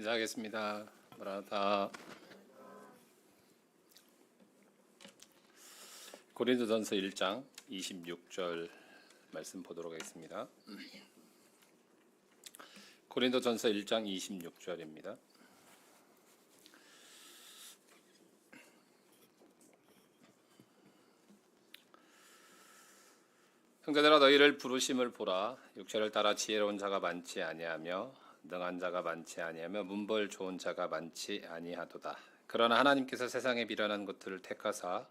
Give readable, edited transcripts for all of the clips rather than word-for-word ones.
인사하겠습니다. 마라나타. 고린도전서 1장 26절 말씀 보도록 하겠습니다. 고린도전서 1장 26절입니다. 형제들아, 너희를 부르심을 보라. 육체를 따라 지혜로운 자가 많지 아니하며 능한 자가 많지 아니하며 문벌 좋은 자가 많지 아니하도다. 그러나 하나님께서 세상에 미련한 것들을 택하사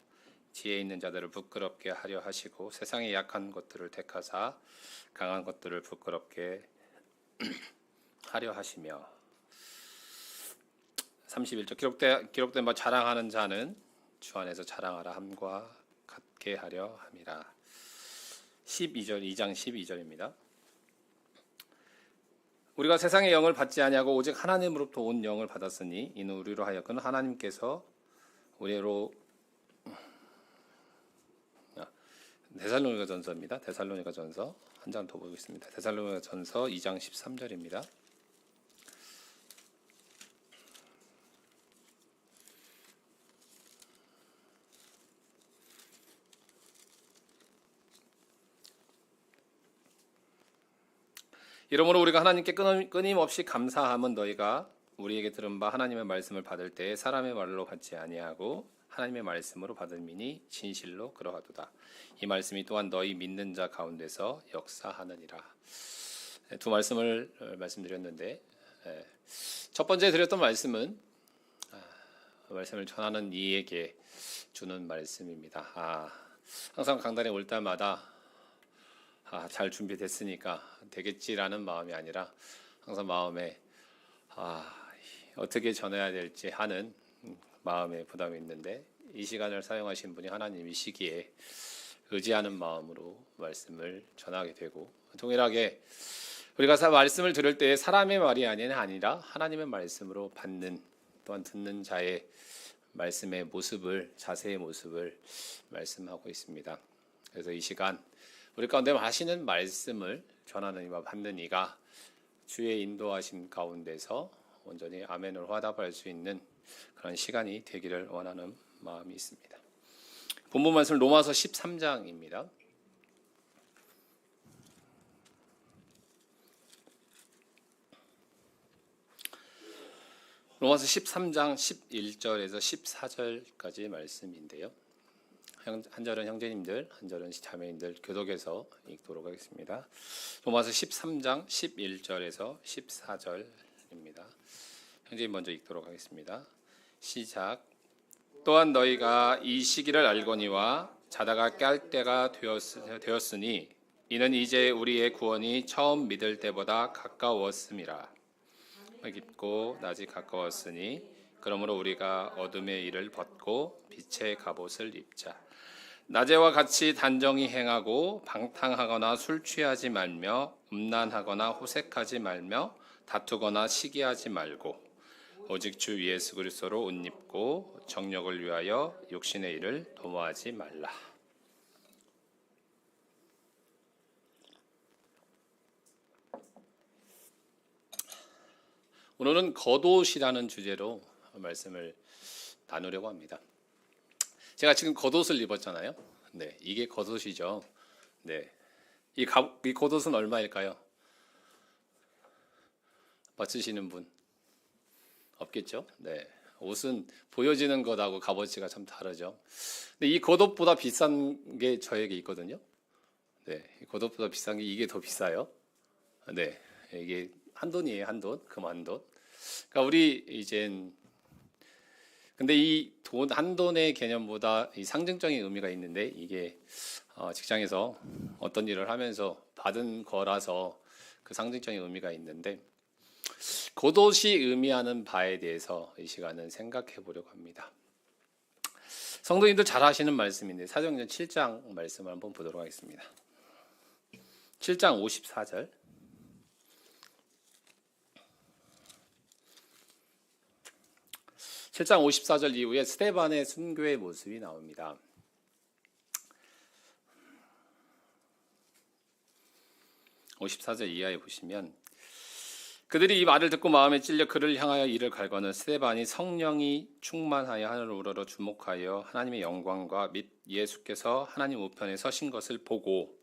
지혜 있는 자들을 부끄럽게 하려 하시고 세상에 약한 것들을 택하사 강한 것들을 부끄럽게 하려 하시며. 31절 기록된 바 자랑하는 자는 주 안에서 자랑하라 함과 같게 하려 함이라. 12절 2장 12절입니다. 우리가 세상의 영을 받지 아니하고 오직 하나님으로부터 온 영을 받았으니 이는 우리로 하여금 하나님께서 우리로 데살로니가전서입니다. 데살로니가전서 한 장 더 보겠습니다. 데살로니가전서 2장 13절입니다. 이러므로 우리가 하나님께 끊임없이 감사함은 너희가 우리에게 들은 바 하나님의 말씀을 받을 때에 사람의 말로 받지 아니하고 하나님의 말씀으로 받음이니 진실로 그러하도다. 이 말씀이 또한 너희 믿는 자 가운데서 역사하느니라. 두 말씀을 말씀드렸는데, 첫 번째 드렸던 말씀은 말씀을 전하는 이에게 주는 말씀입니다. 항상 강단에 올 때마다 잘 준비됐으니까 되겠지라는 마음이 아니라 항상 마음에 어떻게 전해야 될지 하는 마음의 부담이 있는데, 이 시간을 사용하신 분이 하나님이시기에 의지하는 마음으로 말씀을 전하게 되고, 동일하게 우리가 말씀을 들을 때 사람의 말이 아니라 하나님의 말씀으로 받는, 또한 듣는 자의 말씀의 모습을, 자세의 모습을 말씀하고 있습니다. 그래서 이 시간 우리 가운데 하시는 말씀을 전하는 이와 받는 이가 주의 인도하심 가운데서 온전히 아멘으로 화답할 수 있는 그런 시간이 되기를 원하는 마음이 있습니다. 본문 말씀 로마서 13장입니다. 로마서 13장 11절에서 14절까지 말씀인데요. 한 절은 형제님들, 한 절은 자매님들 교독에서 읽도록 하겠습니다. 로마서 13장 11절에서 14절입니다. 형제님 먼저 읽도록 하겠습니다. 시작. 또한 너희가 이 시기를 알거니와 자다가 깰 때가 되었으니 이는 이제 우리의 구원이 처음 믿을 때보다 가까웠음이라. 깊고 낮이 가까웠으니 그러므로 우리가 어둠의 일을 벗고 빛의 갑옷을 입자. 낮에와 같이 단정히 행하고 방탕하거나 술 취하지 말며 음란하거나 호색하지 말며 다투거나 시기하지 말고 오직 주 예수 그리스도로 옷 입고 정력을 위하여 육신의 일을 도모하지 말라. 오늘은 겉옷이라는 주제로 말씀을 나누려고 합니다. 제가 지금 겉옷을 입었잖아요. 네, 이게 겉옷이죠. 네, 이 겉옷은 얼마일까요? 맞추시는 분 없겠죠? 네, 옷은 보여지는 것하고 값어치가 참 다르죠. 근데 이 겉옷보다 비싼 게 저에게 있거든요. 네, 이 겉옷보다 비싼 게 이게 더 비싸요. 네, 이게 한 돈이에요, 한 돈, 금 한 돈. 그러니까 우리 이젠 근데 이 돈 한 돈의 개념보다 이 상징적인 의미가 있는데, 이게 직장에서 어떤 일을 하면서 받은 거라서 그 상징적인 의미가 있는데, 겉옷이 의미하는 바에 대해서 이 시간은 생각해 보려고 합니다. 성도님들 잘 아시는 말씀인데 사도행전 7장 말씀을 한번 보도록 하겠습니다. 7장 54절. (7장 54절) 이후에 스데반의 순교의 모습이 나옵니다. 54절 이하에 보시면 그들이 이 말을 듣고 마음에 찔려 그를 향하여 이를 갈거는 스데반이 성령이 충만하여 하늘을 우러러 주목하여 하나님의 영광과 및 예수께서 하나님 우편에 서신 것을 보고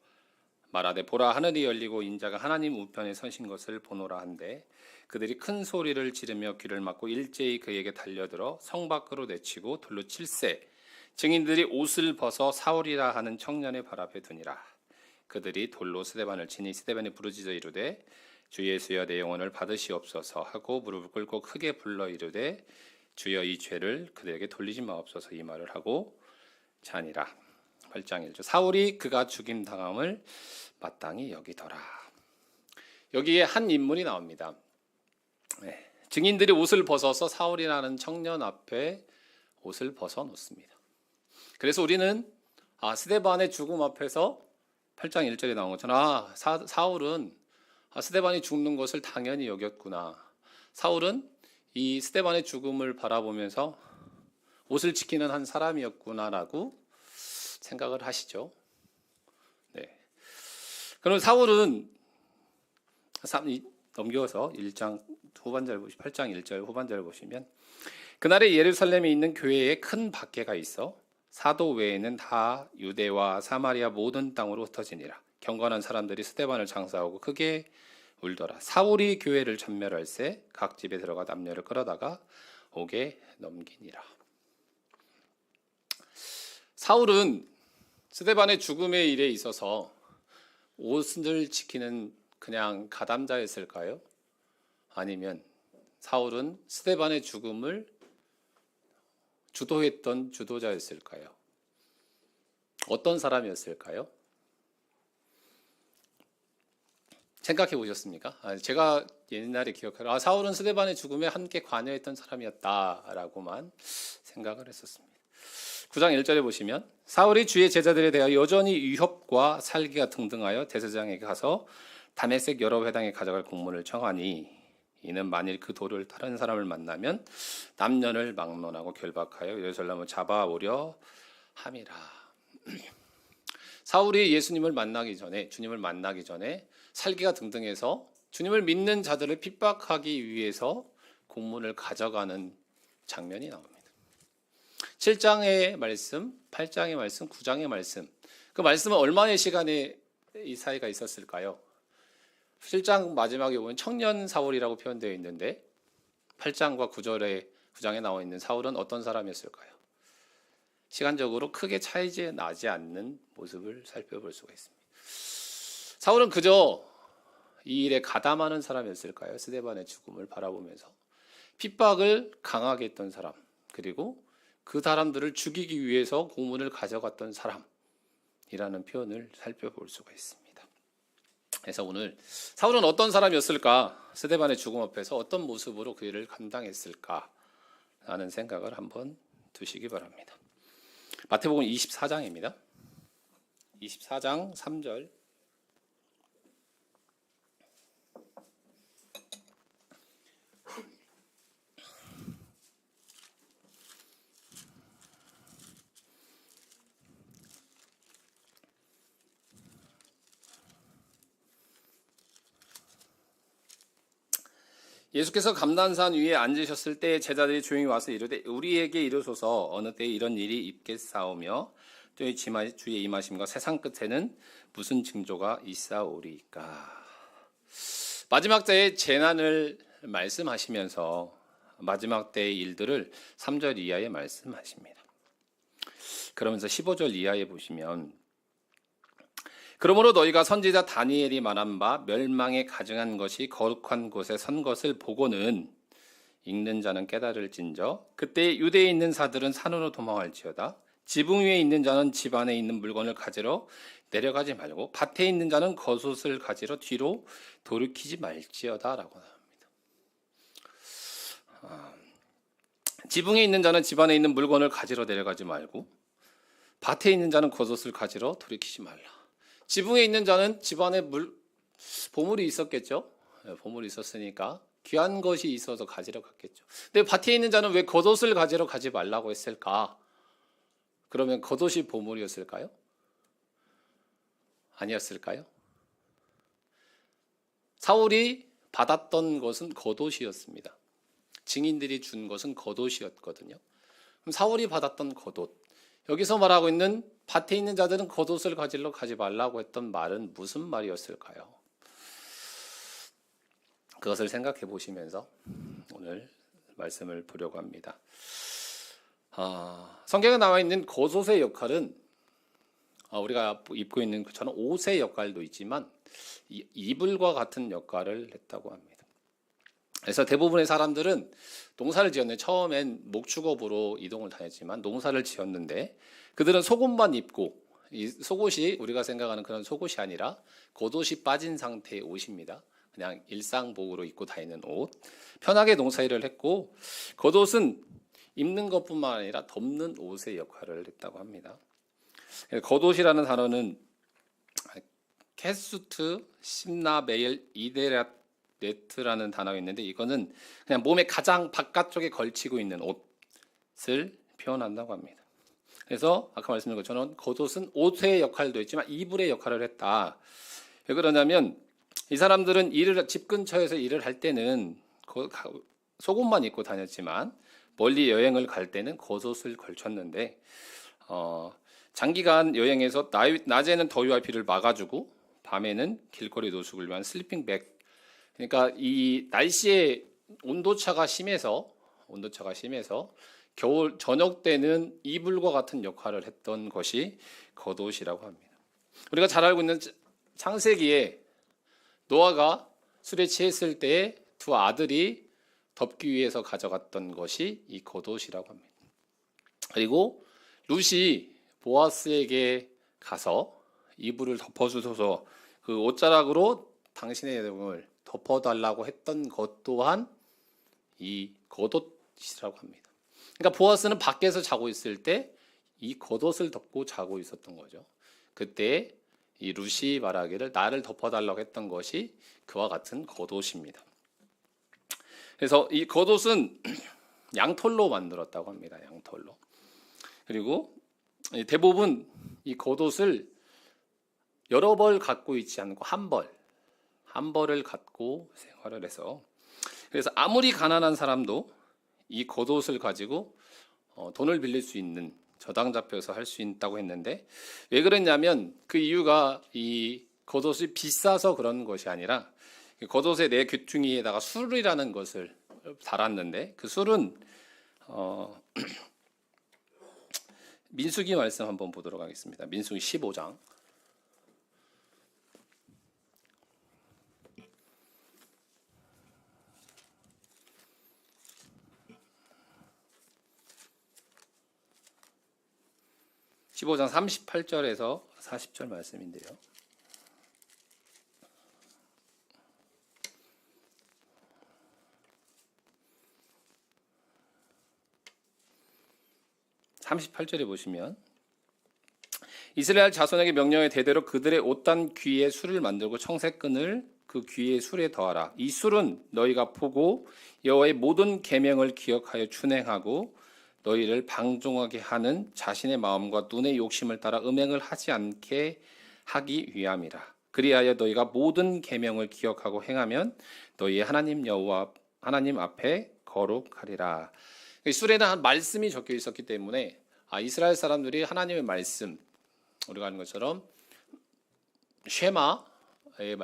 말하되 보라 하늘이 열리고 인자가 하나님 우편에 서신 것을 보노라 한데 그들이 큰 소리를 지르며 귀를 막고 일제히 그에게 달려들어 성 밖으로 내치고 돌로 칠세 증인들이 옷을 벗어 사울이라 하는 청년의 발 앞에 두니라. 그들이 돌로 스데반을 치니 스데반이 부르짖어 이르되 주 예수여 내 영혼을 받으시옵소서 하고 무릎을 꿇고 크게 불러 이르되 주여 이 죄를 그들에게 돌리지 마옵소서 이 말을 하고 자니라. 8장 1절 사울이 그가 죽임 당함을 마땅히 여기더라. 여기에 한 인물이 나옵니다. 증인들이 옷을 벗어서 사울이라는 청년 앞에 옷을 벗어 놓습니다. 그래서 우리는 스데반의 죽음 앞에서 8장 1절에 나온 것처럼 사울은 스데반이 죽는 것을 당연히 여겼구나. 사울은 이 스데반의 죽음을 바라보면서 옷을 지키는 한 사람이었구나라고 생각을 하시죠. 네. 그럼 사울은 넘겨서 1장 후반절 보시 8장 1절 후반절을 보시면 그날에 예루살렘에 있는 교회에 큰 박해가 있어 사도 외에는 다 유대와 사마리아 모든 땅으로 흩어지니라. 경건한 사람들이 스데반을 장사하고 크게 울더라. 사울이 교회를 전멸할세 각 집에 들어가 남녀를 끌어다가 옥에 넘기니라. 사울은 스데반의 죽음의 일에 있어서 옷을 지키는 그냥 가담자였을까요? 아니면 사울은 스데반의 죽음을 주도했던 주도자였을까요? 어떤 사람이었을까요? 생각해 보셨습니까? 제가 옛날에 기억하기로 사울은 스데반의 죽음에 함께 관여했던 사람이었다라고만 생각을 했었습니다. 9장 1절에 보시면 사울이 주의 제자들에 대하여 여전히 위협과 살기가 등등하여 대제사장에게 가서 다메섹 여러 회당에 가져갈 공문을 청하니 이는 만일 그 도를 다른 사람을 만나면 남녀를 막론하고 결박하여 예루살렘을 잡아오려 함이라. 사울이 예수님을 만나기 전에 주님을 만나기 전에 살기가 등등해서 주님을 믿는 자들을 핍박하기 위해서 공문을 가져가는 장면이 나옵니다. 7장의 말씀, 8장의 말씀, 9장의 말씀. 그 말씀은 얼마의 시간에 이 사이가 있었을까요? 7장 마지막에 보면 청년 사울이라고 표현되어 있는데 8장과 9장에 나와 있는 사울은 어떤 사람이었을까요? 시간적으로 크게 차이지 나지 않는 모습을 살펴볼 수가 있습니다. 사울은 그저 이 일에 가담하는 사람이었을까요? 스데반의 죽음을 바라보면서 핍박을 강하게 했던 사람, 그리고 그 사람들을 죽이기 위해서 공문을 가져갔던 사람이라는 표현을 살펴볼 수가 있습니다. 그래서 오늘 사울은 어떤 사람이었을까? 스데반의 죽음 앞에서 어떤 모습으로 그 일을 감당했을까? 라는 생각을 한번 두시기 바랍니다. 마태복음 24장입니다. 24장 3절. 예수께서 감난산 위에 앉으셨을 때 제자들이 조용히 와서 이르되 우리에게 이르소서 어느 때에 이런 일이 있겠사오며 또 주의 임하심과 세상 끝에는 무슨 징조가 있사오리까. 마지막 때의 재난을 말씀하시면서 마지막 때의 일들을 3절 이하에 말씀하십니다. 그러면서 15절 이하에 보시면 그러므로 너희가 선지자 다니엘이 말한 바 멸망에 가증한 것이 거룩한 곳에 선 것을 보고는 읽는 자는 깨달을진저 그때 유대에 있는 사들은 산으로 도망할지어다 지붕 위에 있는 자는 집 안에 있는 물건을 가지러 내려가지 말고 밭에 있는 자는 겉옷을 가지러 뒤로 돌이키지 말지어다 라고 합니다. 지붕에 있는 자는 집 안에 있는 물건을 가지러 내려가지 말고 밭에 있는 자는 겉옷을 가지러 돌이키지 말라. 지붕에 있는 자는 집안에 보물이 있었겠죠. 보물이 있었으니까 귀한 것이 있어서 가지러 갔겠죠. 근데 밭에 있는 자는 왜 겉옷을 가지러 가지 말라고 했을까? 그러면 겉옷이 보물이었을까요? 아니었을까요? 사울이 받았던 것은 겉옷이었습니다. 증인들이 준 것은 겉옷이었거든요. 그럼 사울이 받았던 겉옷, 여기서 말하고 있는 밭에 있는 자들은 겉옷을 가지러 가지 말라고 했던 말은 무슨 말이었을까요? 그것을 생각해 보시면서 오늘 말씀을 보려고 합니다. 성경에 나와 있는 겉옷의 역할은 우리가 입고 있는 저는 옷의 역할도 있지만 이불과 같은 역할을 했다고 합니다. 그래서 대부분의 사람들은 농사를 지었는데 처음엔 목축업으로 이동을 다녔지만 농사를 지었는데 그들은 속옷만 입고, 이 속옷이 우리가 생각하는 그런 속옷이 아니라 겉옷이 빠진 상태의 옷입니다. 그냥 일상복으로 입고 다니는 옷, 편하게 농사일을 했고 겉옷은 입는 것뿐만 아니라 덮는 옷의 역할을 했다고 합니다. 겉옷이라는 단어는 캐수트, 심나, 메일, 이데라네트라는 단어가 있는데 이거는 그냥 몸의 가장 바깥쪽에 걸치고 있는 옷을 표현한다고 합니다. 그래서 아까 말씀드린 것처럼 겉옷은 옷의 역할도 있지만 이불의 역할을 했다. 왜 그러냐면 이 사람들은 집 근처에서 일을 할 때는 속옷만 입고 다녔지만 멀리 여행을 갈 때는 겉옷을 걸쳤는데 장기간 여행에서 낮에는 더위와 비를 막아주고 밤에는 길거리 노숙을 위한 슬리핑백, 그러니까 이 날씨의 온도차가 심해서 겨울 저녁 때는 이불과 같은 역할을 했던 것이 겉옷이라고 합니다. 우리가 잘 알고 있는 창세기에 노아가 술에 취했을 때 두 아들이 덮기 위해서 가져갔던 것이 이 겉옷이라고 합니다. 그리고 룻이 보아스에게 가서 이불을 덮어주소서, 그 옷자락으로 당신의 몸을 덮어달라고 했던 것 또한 이 겉옷이라고 합니다. 그러니까 보아스는 밖에서 자고 있을 때 이 겉옷을 덮고 자고 있었던 거죠. 그때 이 룻이 말하기를 나를 덮어달라고 했던 것이 그와 같은 겉옷입니다. 그래서 이 겉옷은 양털로 만들었다고 합니다. 양털로. 그리고 대부분 이 겉옷을 여러 벌 갖고 있지 않고 한 벌을 갖고 생활을 해서, 그래서 아무리 가난한 사람도 이 겉옷을 가지고 돈을 빌릴 수 있는, 저당 잡혀서 할 수 있다고 했는데, 왜 그랬냐면 그 이유가 이 겉옷이 비싸서 그런 것이 아니라 겉옷의 내 귀퉁이에다가 술이라는 것을 달았는데 그 술은 민수기 말씀 한번 보도록 하겠습니다. 민수기 15장. (15장) 38절에서 40절 말씀인데요. (38절에) 보시면 이스라엘 자손에게 명령해 대대로 그들의 옷단 귀에 술을 만들고 청색끈을 그 귀에 술에 더하라. 이 술은 너희가 보고 여호와의 모든 계명을 기억하여 준행하고 너희를 방종하게 하는 자신의 마음과 눈의 욕심을 따라 음행을 하지 않게 하기 위함이라. 그리하여 너희가 모든 계명을 기억하고 행하면 너희의 하나님 여호와 하나님 앞에 거룩하리라. 술에는 한 말씀이 적혀 있었기 때문에 이스라엘 사람들이 하나님의 말씀, 우리가 아는 것처럼 쉐마의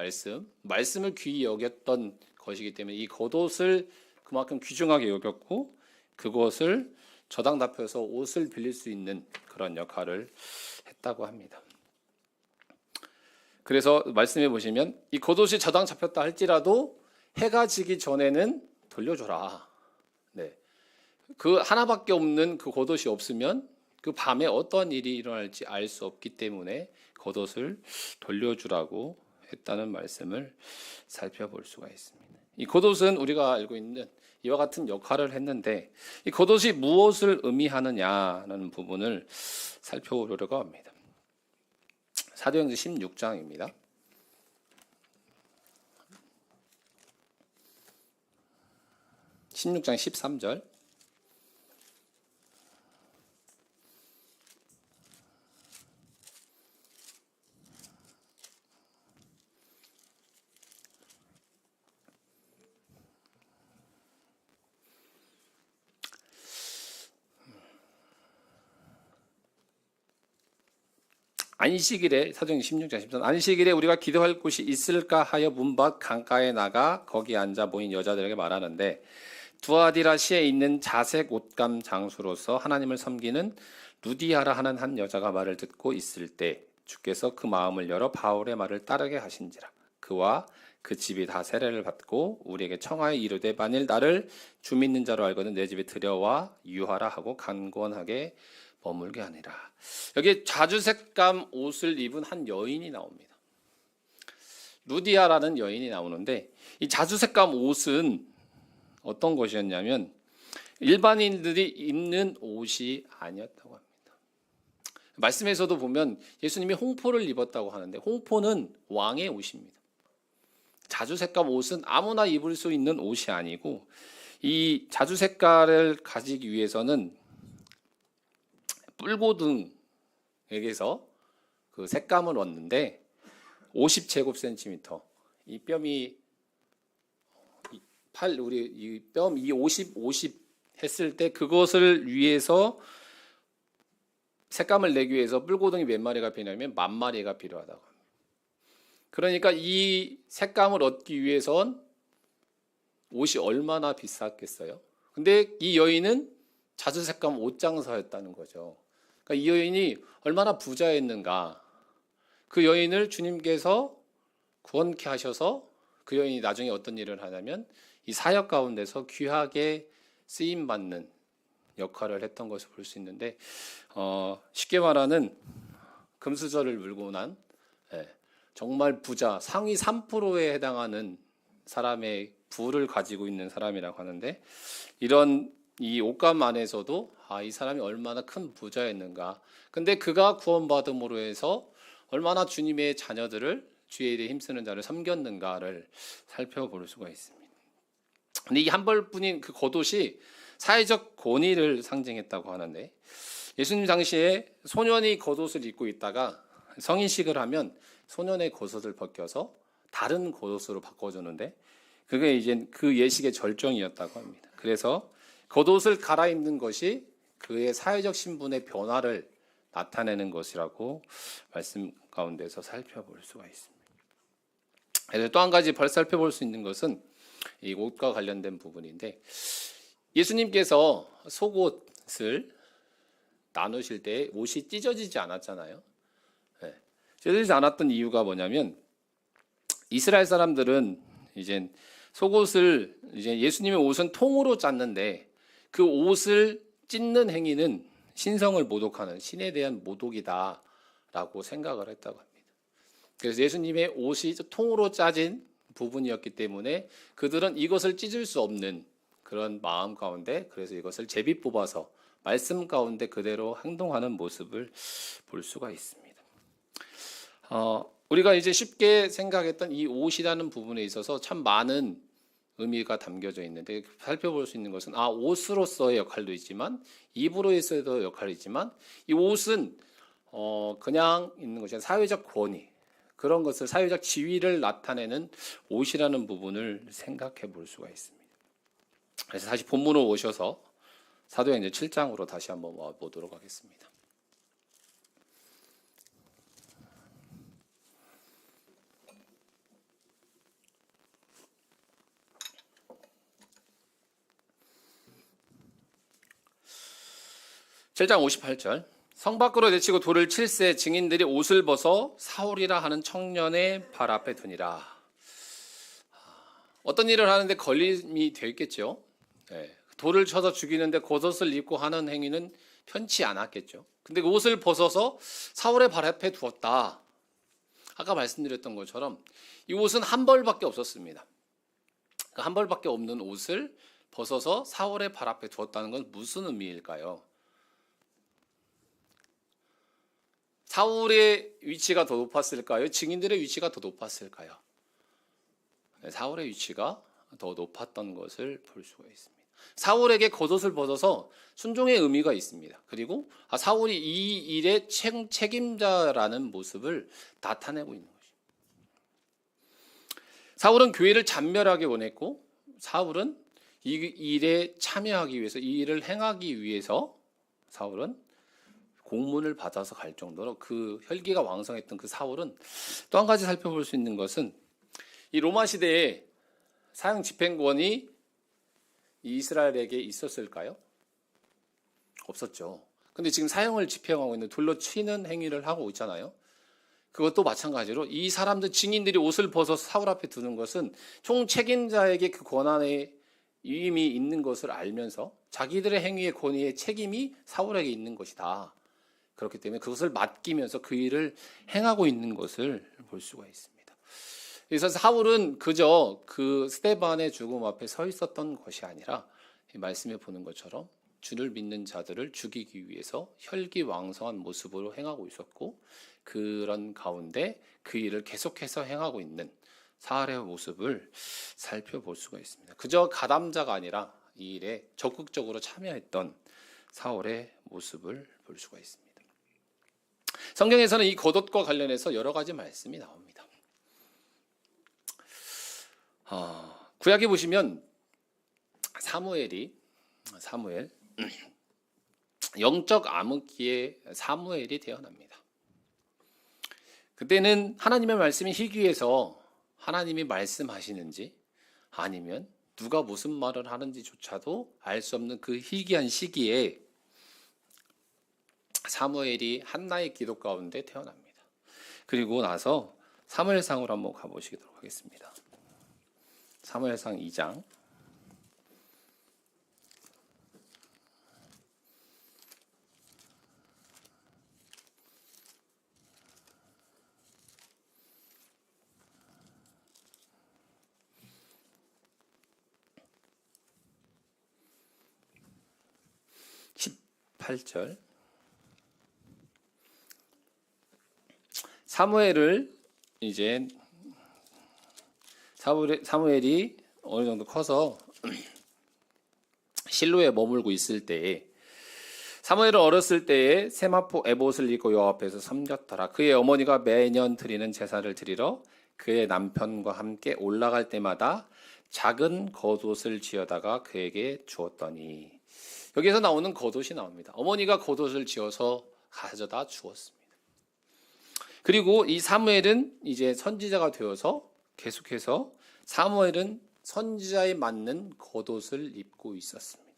말씀을 귀히 여겼던 것이기 때문에 이 겉옷을 그만큼 귀중하게 여겼고 그것을 저당 잡혀서 옷을 빌릴 수 있는 그런 역할을 했다고 합니다. 그래서 말씀해 보시면 이 겉옷이 저당 잡혔다 할지라도 해가 지기 전에는 돌려줘라. 네. 그 하나밖에 없는 그 겉옷이 없으면 그 밤에 어떤 일이 일어날지 알 수 없기 때문에 겉옷을 돌려주라고 했다는 말씀을 살펴볼 수가 있습니다. 이 겉옷은 우리가 알고 있는 이와 같은 역할을 했는데 이 겉옷이 무엇을 의미하느냐는 부분을 살펴보려고 합니다. 사도행전 16장입니다. (16장) 13절. 안식일에 사도행 16장 13 안식일에 우리가 기도할 곳이 있을까 하여 문밖 강가에 나가 거기 앉아 모인 여자들에게 말하는데 두아디라시에 있는 자색 옷감 장수로서 하나님을 섬기는 루디아라 하는 한 여자가 말을 듣고 있을 때 주께서 그 마음을 열어 바울의 말을 따르게 하신지라. 그와 그 집이 다 세례를 받고 우리에게 청하여 이르되 만일 나를 주 믿는 자로 알거든 내 집에 들여와 유하라 하고 간권하게 머물게 하니라. 여기 자주색감 옷을 입은 한 여인이 나옵니다. 루디아라는 여인이 나오는데 이 자주색감 옷은 어떤 것이었냐면 일반인들이 입는 옷이 아니었다고 합니다. 말씀에서도 보면 예수님이 홍포를 입었다고 하는데 홍포는 왕의 옷입니다. 자주색감 옷은 아무나 입을 수 있는 옷이 아니고 이 자주색깔을 가지기 위해서는 뿔고등에게서 그 색감을 얻는데 50제곱센티미터 이 뼘이 우리 이 뼘 이 50 했을 때 그것을 위해서 색감을 내기 위해서 뿔고등이 몇 마리가 필요하면 10,000마리가 필요하다고 합니다. 그러니까 이 색감을 얻기 위해선 옷이 얼마나 비쌌겠어요? 근데 이 여인은 자주색감 옷장사였다는 거죠. 그러니까 이 여인이 얼마나 부자였는가. 그 여인을 주님께서 구원케 하셔서 그 여인이 나중에 어떤 일을 하냐면 이 사역 가운데서 귀하게 쓰임받는 역할을 했던 것을 볼 수 있는데 쉽게 말하는 금수저를 물고 난 정말 부자 상위 3%에 해당하는 사람의 부를 가지고 있는 사람이라고 하는데 이런 이 옷감 안에서도 이 사람이 얼마나 큰 부자였는가. 근데 그가 구원받음으로 해서 얼마나 주님의 자녀들을 주의 일에 힘쓰는 자를 섬겼는가를 살펴볼 수가 있습니다. 근데 이 한 벌뿐인 그 겉옷이 사회적 권위를 상징했다고 하는데 예수님 당시에 소년이 겉옷을 입고 있다가 성인식을 하면 소년의 겉옷을 벗겨서 다른 겉옷으로 바꿔주는데 그게 이제 그 예식의 절정이었다고 합니다. 그래서 겉옷을 갈아입는 것이 그의 사회적 신분의 변화를 나타내는 것이라고 말씀 가운데서 살펴볼 수가 있습니다. 그래서 또 한 가지 살펴볼 수 있는 것은 이 옷과 관련된 부분인데 예수님께서 속옷을 나누실 때 옷이 찢어지지 않았잖아요. 찢어지지 않았던 이유가 뭐냐면 이스라엘 사람들은 이제 속옷을 이제 예수님의 옷은 통으로 짰는데 그 옷을 찢는 행위는 신성을 모독하는 신에 대한 모독이다라고 생각을 했다고 합니다. 그래서 예수님의 옷이 통으로 짜진 부분이었기 때문에 그들은 이것을 찢을 수 없는 그런 마음 가운데 그래서 이것을 제비 뽑아서 말씀 가운데 그대로 행동하는 모습을 볼 수가 있습니다. 우리가 이제 쉽게 생각했던 이 옷이라는 부분에 있어서 참 많은 의미가 담겨져 있는데 살펴볼 수 있는 것은 옷으로서의 역할도 있지만 입으로서의 역할이 있지만 이 옷은 그냥 있는 것이 아니라 사회적 권위 그런 것을 사회적 지위를 나타내는 옷이라는 부분을 생각해 볼 수가 있습니다. 그래서 다시 본문으로 오셔서 사도행전 7장으로 다시 한번 와보도록 하겠습니다. (7장 58절) 성 밖으로 내치고 돌을 칠세 증인들이 옷을 벗어 사울이라 하는 청년의 발 앞에 두니라. 어떤 일을 하는데 걸림이 되겠죠. 돌을 쳐서 죽이는데 겉옷을 입고 하는 행위는 편치 않았겠죠. 근데 그 옷을 벗어서 사울의 발 앞에 두었다. 아까 말씀드렸던 것처럼 이 옷은 한 벌밖에 없었습니다. 한 벌밖에 없는 옷을 벗어서 사울의 발 앞에 두었다는 건 무슨 의미일까요? 사울의 위치가 더 높았을까요? 증인들의 위치가 더 높았을까요? 사울의 위치가 더 높았던 것을 볼 수가 있습니다. 사울에게 겉옷을 벗어서 순종의 의미가 있습니다. 그리고 사울이 이 일의 책임자라는 모습을 나타내고 있는 것입니다. 사울은 교회를 잔멸하게 원했고 사울은 이 일에 참여하기 위해서 이 일을 행하기 위해서 사울은 공문을 받아서 갈 정도로 그 혈기가 왕성했던 그 사울은 또 한 가지 살펴볼 수 있는 것은 이 로마 시대에 사형 집행권이 이스라엘에게 있었을까요? 없었죠. 근데 지금 사형을 집행하고 있는 둘러 치는 행위를 하고 있잖아요. 그것도 마찬가지로 이 사람들 증인들이 옷을 벗어서 사울 앞에 두는 것은 총 책임자에게 그 권한의 위임이 있는 것을 알면서 자기들의 행위의 권위의 책임이 사울에게 있는 것이다. 그렇기 때문에 그것을 맡기면서 그 일을 행하고 있는 것을 볼 수가 있습니다. 그래서 사울은 그저 그 스데반의 죽음 앞에 서 있었던 것이 아니라 말씀해 보는 것처럼 주를 믿는 자들을 죽이기 위해서 혈기왕성한 모습으로 행하고 있었고 그런 가운데 그 일을 계속해서 행하고 있는 사울의 모습을 살펴볼 수가 있습니다. 그저 가담자가 아니라 이 일에 적극적으로 참여했던 사울의 모습을 볼 수가 있습니다. 성경에서는 이 겉옷과 관련해서 여러 가지 말씀이 나옵니다. 구약에 보시면 사무엘 영적 암흑기에 사무엘이 태어납니다. 그때는 하나님의 말씀이 희귀해서 하나님이 말씀하시는지 아니면 누가 무슨 말을 하는지조차도 알 수 없는 그 희귀한 시기에 사무엘이 한나의 기도 가운데 태어납니다. 그리고 나서 사무엘상으로 한번 가보시도록 하겠습니다. 사무엘상 2장 18절 사무엘이 어느 정도 커서 실로에 머물고 있을 때에 사무엘은 어렸을 때에 세마포 에봇을 입고 여호와 앞에서 섬겼더라. 그의 어머니가 매년 드리는 제사를 드리러 그의 남편과 함께 올라갈 때마다 작은 겉옷을 지어다가 그에게 주었더니 여기서 나오는 겉옷이 나옵니다. 어머니가 겉옷을 지어서 가져다 주었습니다. 그리고 이 사무엘은 이제 선지자가 되어서 계속해서 사무엘은 선지자에 맞는 겉옷을 입고 있었습니다.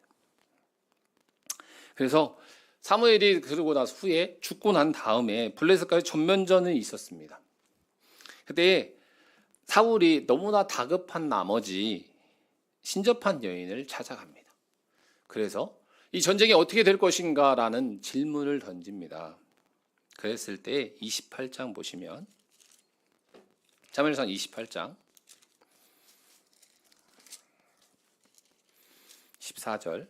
그래서 사무엘이 그러고 나서 후에 죽고 난 다음에 블레셋과의 전면전이 있었습니다. 그때 사울이 너무나 다급한 나머지 신접한 여인을 찾아갑니다. 그래서 이 전쟁이 어떻게 될 것인가라는 질문을 던집니다. 그랬을 때 28장 보시면 사무엘상 28장 14절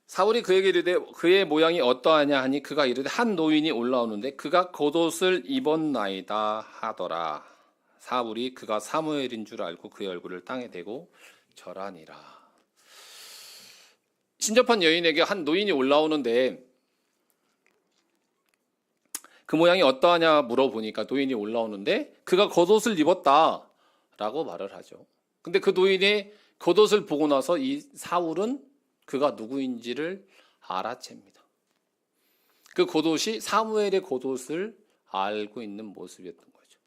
사울이 그에게 이르되 그의 모양이 어떠하냐 하니 그가 이르되 한 노인이 올라오는데 그가 겉옷을 입었나이다 하더라. 사울이 그가 사무엘인 줄 알고 그의 얼굴을 땅에 대고 절하니라. 신접한 여인에게 한 노인이 올라오는데 그 모양이 어떠하냐 물어보니까 노인이 올라오는데 그가 겉옷을 입었다라고 말을 하죠. 근데 그 노인의 겉옷을 보고 나서 이 사울은 그가 누구인지를 알아챕니다. 그 겉옷이 사무엘의 겉옷을 알고 있는 모습이었던 거죠.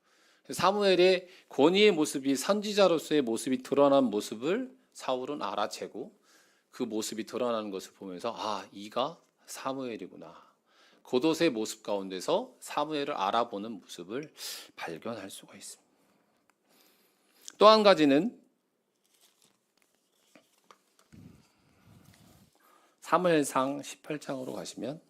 사무엘의 권위의 모습이 선지자로서의 모습이 드러난 모습을 사울은 알아채고 그 모습이 드러나는 것을 보면서 이가 사무엘이구나. 겉옷의 모습 가운데서 사무엘을 알아보는 모습을 발견할 수가 있습니다. 또 한 가지는 사무엘상 18장으로 가시면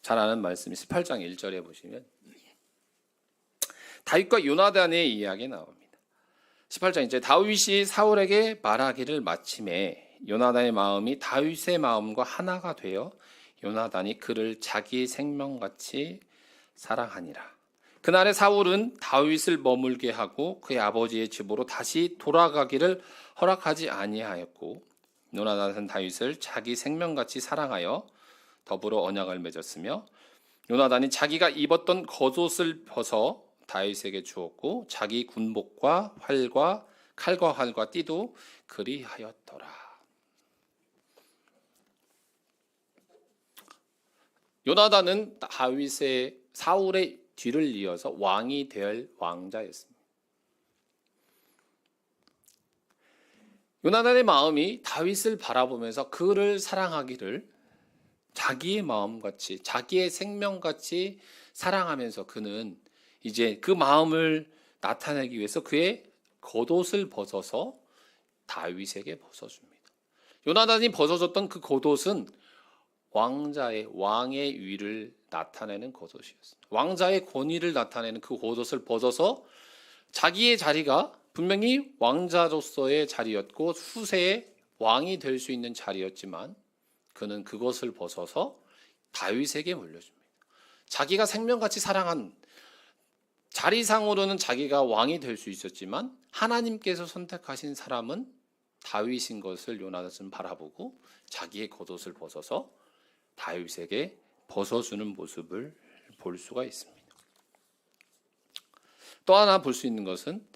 잘 아는 말씀이 18장 1절에 보시면 다윗과 요나단의 이야기 나옵니다. 18장 이제 다윗이 사울에게 말하기를 마침에 요나단의 마음이 다윗의 마음과 하나가 되어 요나단이 그를 자기 생명같이 사랑하니라. 그날에 사울은 다윗을 머물게 하고 그의 아버지의 집으로 다시 돌아가기를 허락하지 아니하였고 요나단은 다윗을 자기 생명같이 사랑하여 더불어 언약을 맺었으며 요나단이 자기가 입었던 겉옷을 벗어 다윗에게 주었고 자기 군복과 활과 칼과 활과 띠도 그리하였더라. 요나단은 다윗의 사울의 뒤를 이어서 왕이 될 왕자였습니다. 요나단의 마음이 다윗을 바라보면서 그를 사랑하기를 자기의 마음같이 자기의 생명같이 사랑하면서 그는 이제 그 마음을 나타내기 위해서 그의 겉옷을 벗어서 다윗에게 벗어줍니다. 요나단이 벗어줬던 그 겉옷은 왕의 위를 나타내는 겉옷이었습니다. 왕자의 권위를 나타내는 그 겉옷을 벗어서 자기의 자리가 분명히 왕자로서의 자리였고 후세의 왕이 될 수 있는 자리였지만 그는 그것을 벗어서 다윗에게 물려줍니다. 자기가 생명같이 사랑한 자리상으로는 자기가 왕이 될 수 있었지만 하나님께서 선택하신 사람은 다윗인 것을 요나단은 바라보고 자기의 겉옷을 벗어서 다윗에게 벗어주는 모습을 볼 수가 있습니다. 또 하나 볼 수 있는 것은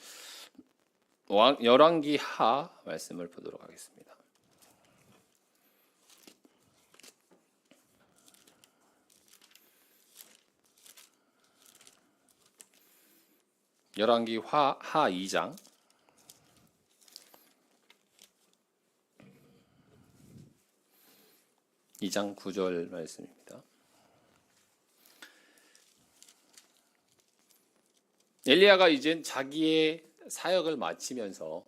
열왕기 하 말씀을 보도록 하겠습니다. 열왕기 하 2장 2장 9절 말씀입니다. 엘리야가 이젠 자기의 사역을 마치면서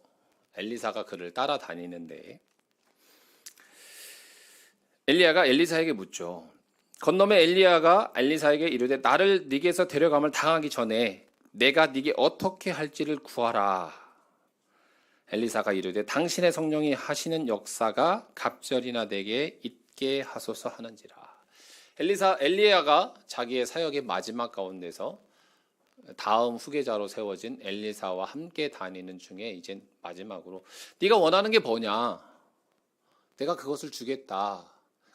엘리사가 그를 따라다니는데 엘리야가 엘리사에게 묻죠. 건너매 엘리야가 엘리사에게 이르되 나를 네게서 데려감을 당하기 전에 내가 네게 어떻게 할지를 구하라. 엘리사가 이르되 당신의 성령이 하시는 역사가 갑절이나 내게 있게 하소서 하는지라. 엘리야가 자기의 사역의 마지막 가운데서 다음 후계자로 세워진 엘리사와 함께 다니는 중에 이제 마지막으로 네가 원하는 게 뭐냐? 내가 그것을 주겠다.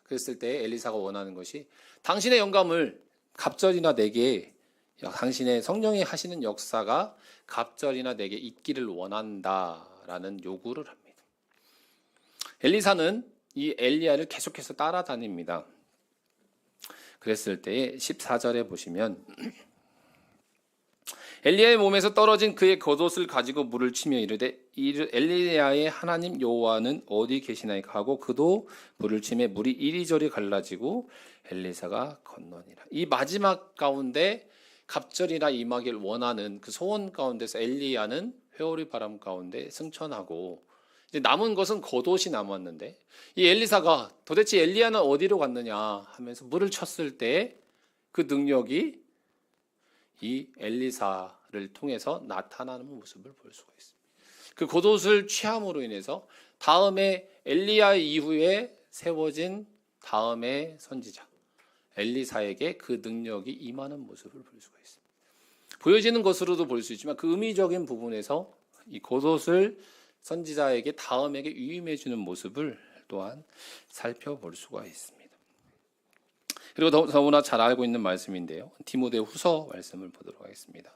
그랬을 때 엘리사가 원하는 것이 당신의 영감을 갑절이나 내게 당신의 성령이 하시는 역사가 갑절이나 내게 있기를 원한다라는 요구를 합니다. 엘리사는 이 엘리야를 계속해서 따라다닙니다. 그랬을 때 14절에 보시면 엘리야의 몸에서 떨어진 그의 겉옷을 가지고 물을 치며 이르되 엘리야의 하나님 여호와는 어디 계시나이까 하고 그도 물을 치매 물이 이리저리 갈라지고 엘리사가 건너니라. 이 마지막 가운데 갑절이나 임하길 원하는 그 소원 가운데서 엘리야는 회오리 바람 가운데 승천하고 이제 남은 것은 겉옷이 남았는데 이 엘리사가 도대체 엘리야는 어디로 갔느냐 하면서 물을 쳤을 때 그 능력이 이 엘리사를 통해서 나타나는 모습을 볼 수가 있습니다. 그 겉옷을 취함으로 인해서 다음에 엘리야 이후에 세워진 다음의 선지자 엘리사에게 그 능력이 임하는 모습을 볼 수가 있습니다. 보여지는 것으로도 볼 수 있지만 그 의미적인 부분에서 이 겉옷을 선지자에게 다음에게 위임해 주는 모습을 또한 살펴볼 수가 있습니다. 그리고 너무나 잘 알고 있는 말씀인데요. 디모데 후서 말씀을 보도록 하겠습니다.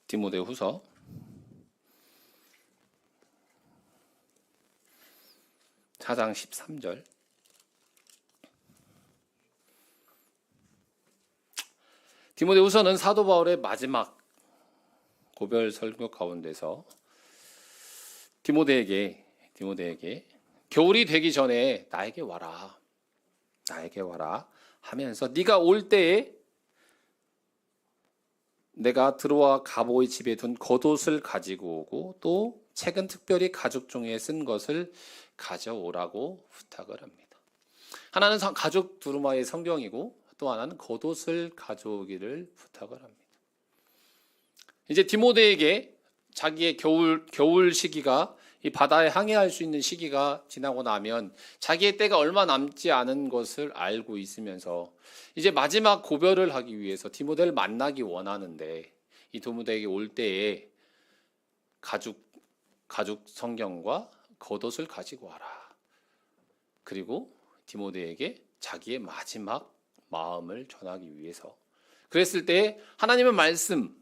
디모데 후서 4장 13절 디모데 후서는 사도 바울의 마지막 고별 설교 가운데서 디모데에게 겨울이 되기 전에 나에게 와라 하면서 네가 올 때에 내가 들어와 가보의 집에 둔 겉옷을 가지고 오고 또 책은 특별히 가죽 종이에 쓴 것을 가져오라고 부탁을 합니다. 하나는 가죽 두루마리의 성경이고 또 하나는 겉옷을 가져오기를 부탁을 합니다. 이제 디모데에게 자기의 겨울 시기가 이 바다에 항해할 수 있는 시기가 지나고 나면 자기의 때가 얼마 남지 않은 것을 알고 있으면서 이제 마지막 고별을 하기 위해서 디모데를 만나기 원하는데 이 디모데에게 올 때에 가죽 성경과 겉옷을 가지고 와라. 그리고 디모데에게 자기의 마지막 마음을 전하기 위해서, 그랬을 때 하나님의 말씀,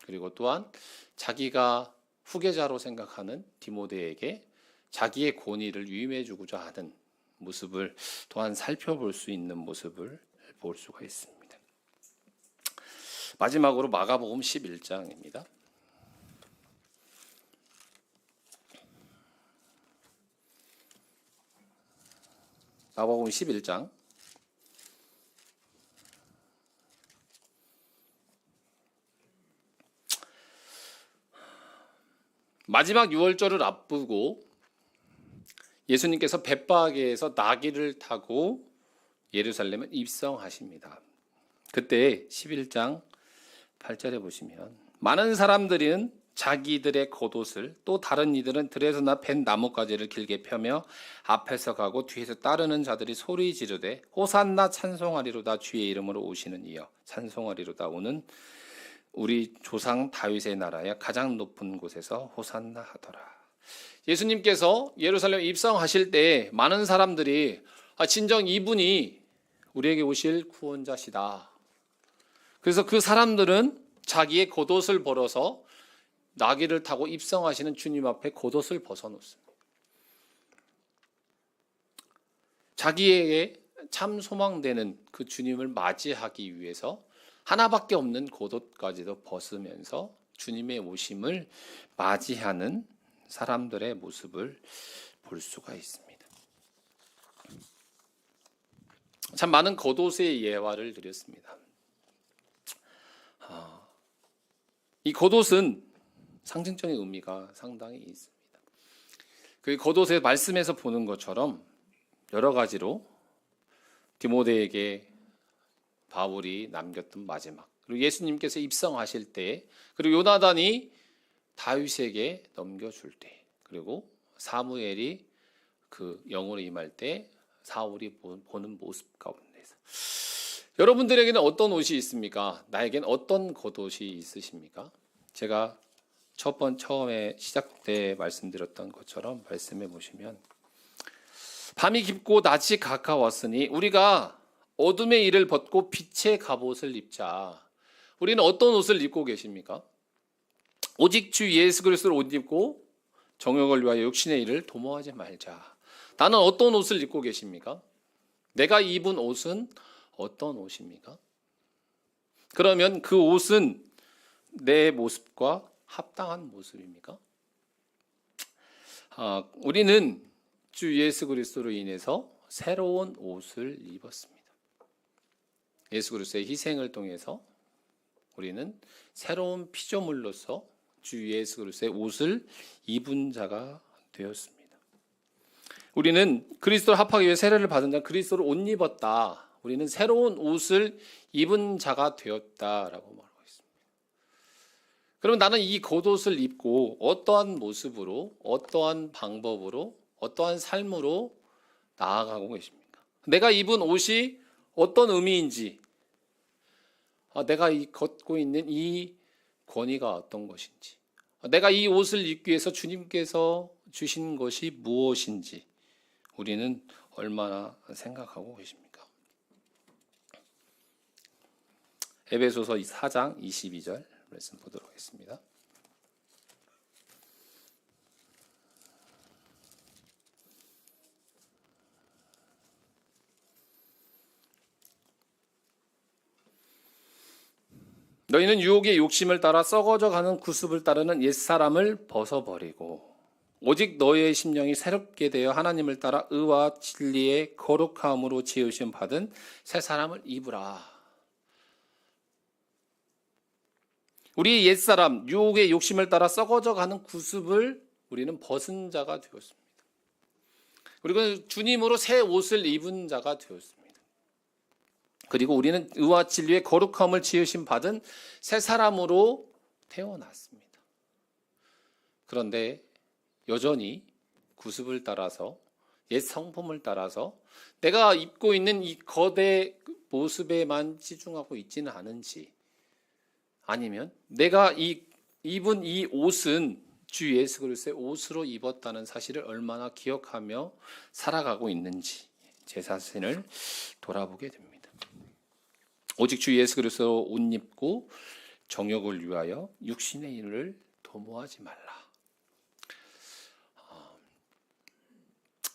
그리고 또한 자기가 후계자로 생각하는 디모데에게 자기의 권위를 위임해 주고자 하는 모습을 또한 살펴볼 수 있는 모습을 볼 수가 있습니다. 마지막으로 마가복음 11장입니다. 마가복음 11장 마지막 유월절을 앞두고 예수님께서 벳바게에서 나귀를 타고 예루살렘에 입성하십니다. 그때 11장 8절에 보시면 많은 사람들은 자기들의 겉옷을, 또 다른 이들은 들에서 나 벤 나뭇가지를 길게 펴며 앞에서 가고 뒤에서 따르는 자들이 소리 지르되 호산나 찬송하리로다, 주의 이름으로 오시는 이여 찬송하리로다, 오는 우리 조상 다윗의 나라에 가장 높은 곳에서 호산나 하더라. 예수님께서 예루살렘 입성하실 때 많은 사람들이 진정 이분이 우리에게 오실 구원자시다. 그래서 그 사람들은 자기의 겉옷을 벌어서 나귀를 타고 입성하시는 주님 앞에 겉옷을 벗어놓습니다. 자기에게 참 소망되는 그 주님을 맞이하기 위해서 하나밖에 없는 겉옷까지도 벗으면서 주님의 오심을 맞이하는 사람들의 모습을 볼 수가 있습니다. 참 많은 겉옷의 예화를 드렸습니다. 이 겉옷은 상징적인 의미가 상당히 있습니다. 그 겉옷의 말씀에서 보는 것처럼 여러 가지로 디모데에게 바울이 남겼던 마지막, 그리고 예수님께서 입성하실 때, 그리고 요나단이 다윗에게 넘겨줄 때, 그리고 사무엘이 그 영으로 임할 때 사울이 보는 모습 가운데서 여러분들에게는 어떤 옷이 있습니까? 나에겐 어떤 겉옷이 있으십니까? 제가 처음에 시작 때 말씀드렸던 것처럼 말씀해 보시면 밤이 깊고 낮이 가까웠으니 우리가 어둠의 일을 벗고 빛의 갑옷을 입자. 우리는 어떤 옷을 입고 계십니까? 오직 주 예수 그리스도를 옷 입고 정욕을 위하여 육신의 일을 도모하지 말자. 나는 어떤 옷을 입고 계십니까? 내가 입은 옷은 어떤 옷입니까? 그러면 그 옷은 내 모습과 합당한 모습입니까? 우리는 주 예수 그리스도로 인해서 새로운 옷을 입었습니다. 예수 그리스도의 희생을 통해서 우리는 새로운 피조물로서 주 예수 그리스도의 옷을 입은 자가 되었습니다. 우리는 그리스도를 합하기 위해 세례를 받은 자, 그리스도를 옷 입었다. 우리는 새로운 옷을 입은 자가 되었다라고 말하고 있습니다. 그러면 나는 이 겉옷을 입고 어떠한 모습으로, 어떠한 방법으로, 어떠한 삶으로 나아가고 계십니까? 내가 입은 옷이 어떤 의미인지, 내가 걷고 있는 이 권위가 어떤 것인지, 내가 이 옷을 입기 위해서 주님께서 주신 것이 무엇인지 우리는 얼마나 생각하고 계십니까? 에베소서 4장 22절 말씀 보도록 하겠습니다. 너희는 유혹의 욕심을 따라 썩어져 가는 구습을 따르는 옛사람을 벗어버리고 오직 너희의 심령이 새롭게 되어 하나님을 따라 의와 진리의 거룩함으로 지으심 받은 새 사람을 입으라. 우리의 옛사람, 유혹의 욕심을 따라 썩어져 가는 구습을 우리는 벗은 자가 되었습니다. 그리고 주님으로 새 옷을 입은 자가 되었습니다. 그리고 우리는 의와 진리의 거룩함을 지으심 받은 새 사람으로 태어났습니다. 그런데 여전히 구습을 따라서, 옛 성품을 따라서 내가 입고 있는 이 거대 모습에만 치중하고 있지는 않은지, 아니면 내가 입은 이 옷은 주 예수 그리스도의 옷으로 입었다는 사실을 얼마나 기억하며 살아가고 있는지 제 자신을 돌아보게 됩니다. 오직 주 예수 그리스도 옷 입고 정욕을 위하여 육신의 일을 도모하지 말라.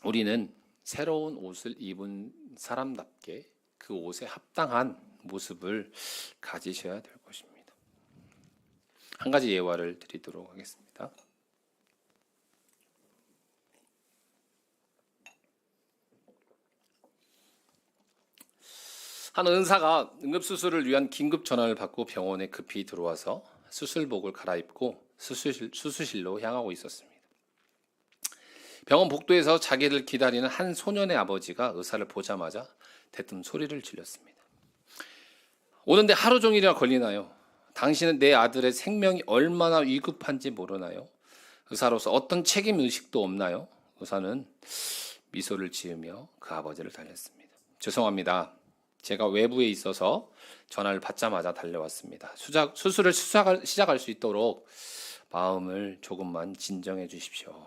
우리는 새로운 옷을 입은 사람답게 그 옷에 합당한 모습을 가지셔야 될 것입니다. 한 가지 예화를 드리도록 하겠습니다. 한 의사가 응급수술을 위한 긴급 전화를 받고 병원에 급히 들어와서 수술복을 갈아입고 수술실로 향하고 있었습니다. 병원 복도에서 자기를 기다리는 한 소년의 아버지가 의사를 보자마자 대뜸 소리를 질렀습니다. 오는데 하루 종일이나 걸리나요? 당신은 내 아들의 생명이 얼마나 위급한지 모르나요? 의사로서 어떤 책임의식도 없나요? 의사는 미소를 지으며 그 아버지를 달랬습니다. 죄송합니다. 제가 외부에 있어서 전화를 받자마자 달려왔습니다. 수술을 시작할 수 있도록 마음을 조금만 진정해 주십시오.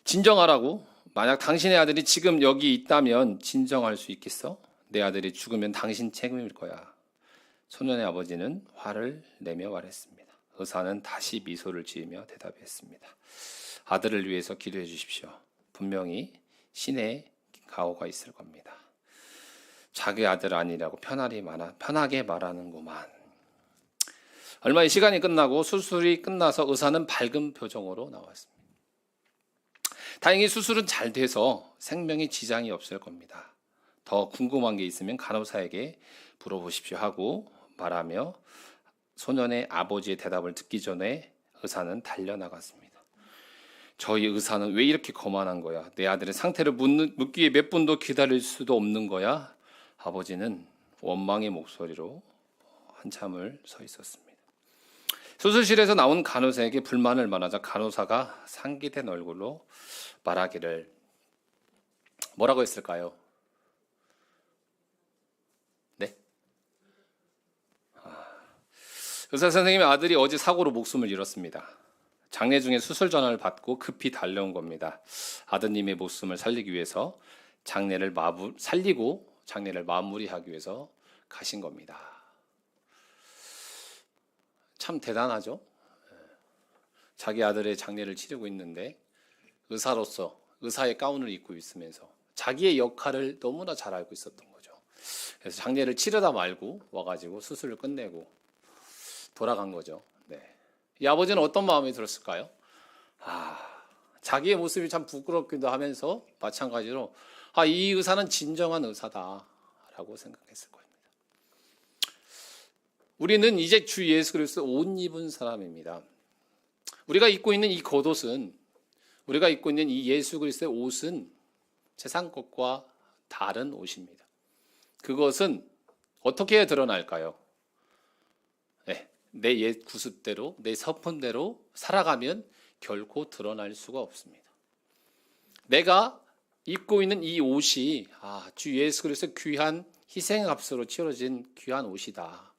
진정하라고? 만약 당신의 아들이 지금 여기 있다면 진정할 수 있겠어? 내 아들이 죽으면 당신 책임일 거야. 소년의 아버지는 화를 내며 말했습니다. 의사는 다시 미소를 지으며 대답했습니다. 아들을 위해서 기도해 주십시오. 분명히 신의 가호가 있을 겁니다. 자기 아들 아니라고 편하게 말하는구만. 얼마의 시간이 끝나고 수술이 끝나서 의사는 밝은 표정으로 나왔습니다. 다행히 수술은 잘 돼서 생명에 지장이 없을 겁니다. 더 궁금한 게 있으면 간호사에게 물어보십시오 하고 말하며 소년의 아버지의 대답을 듣기 전에 의사는 달려나갔습니다. 저희 의사는 왜 이렇게 거만한 거야? 내 아들의 상태를 묻기에 몇 분도 기다릴 수도 없는 거야? 아버지는 원망의 목소리로 한참을 서 있었습니다. 수술실에서 나온 간호사에게 불만을 말하자 간호사가 상기된 얼굴로 말하기를 뭐라고 했을까요? 네? 의사 선생님의 아들이 어제 사고로 목숨을 잃었습니다. 장례 중에 수술 전화를 받고 급히 달려온 겁니다. 아드님의 목숨을 살리기 위해서 장례를 마무리하기 위해서 가신 겁니다. 참 대단하죠? 자기 아들의 장례를 치르고 있는데 의사로서 의사의 가운을 입고 있으면서 자기의 역할을 너무나 잘 알고 있었던 거죠. 그래서 장례를 치르다 말고 와가지고 수술을 끝내고 돌아간 거죠. 네. 이 아버지는 어떤 마음이 들었을까요? 자기의 모습이 참 부끄럽기도 하면서 마찬가지로 이 의사는 진정한 의사다라고 생각했을 겁니다. 우리는 이제 주 예수 그리스도 옷 입은 사람입니다. 우리가 입고 있는 이 겉옷은, 우리가 입고 있는 이 예수 그리스도의 옷은 세상 것과 다른 옷입니다. 그것은 어떻게 해야 드러날까요? 내 옛 구습대로, 내 서푼대로 살아가면 결코 드러날 수가 없습니다. 내가 입고 있는 이 옷이 주 예수 그리스도의 귀한 희생값으로 치러진 귀한 옷이다.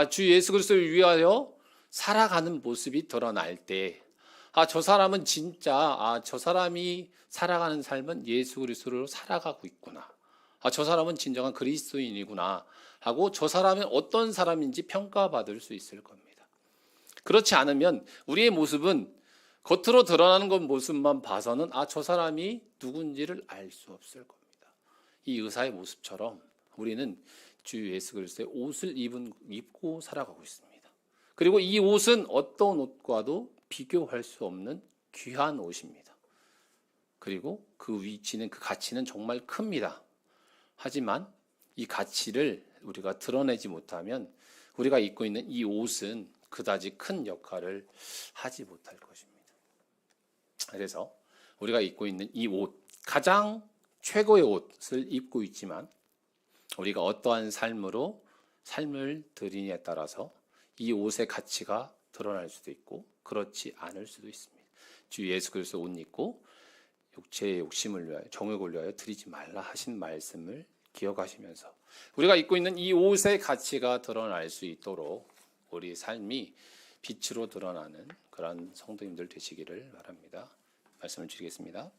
주 예수 그리스도를 위하여 살아가는 모습이 드러날 때 저 사람은 진짜 저 사람이 살아가는 삶은 예수 그리스도로 살아가고 있구나. 저 사람은 진정한 그리스도인이구나 하고 저 사람은 어떤 사람인지 평가받을 수 있을 겁니다. 그렇지 않으면 우리의 모습은 겉으로 드러나는 것 모습만 봐서는 저 사람이 누군지를 알 수 없을 겁니다. 이 의사의 모습처럼 우리는 주 예수 그리스도의 옷을 입고 살아가고 있습니다. 그리고 이 옷은 어떤 옷과도 비교할 수 없는 귀한 옷입니다. 그리고 그 위치는, 그 가치는 정말 큽니다. 하지만 이 가치를 우리가 드러내지 못하면 우리가 입고 있는 이 옷은 그다지 큰 역할을 하지 못할 것입니다. 그래서 우리가 입고 있는 이 옷, 가장 최고의 옷을 입고 있지만 우리가 어떠한 삶을 드리냐에 따라서 이 옷의 가치가 드러날 수도 있고 그렇지 않을 수도 있습니다. 주 예수 그리스도 옷 입고 육체의 욕심을 위하여, 정욕을 위하여 드리지 말라 하신 말씀을 기억하시면서 우리가 입고 있는 이 옷의 가치가 드러날 수 있도록 우리 삶이 빛으로 드러나는 그런 성도님들 되시기를 바랍니다. 말씀을 드리겠습니다.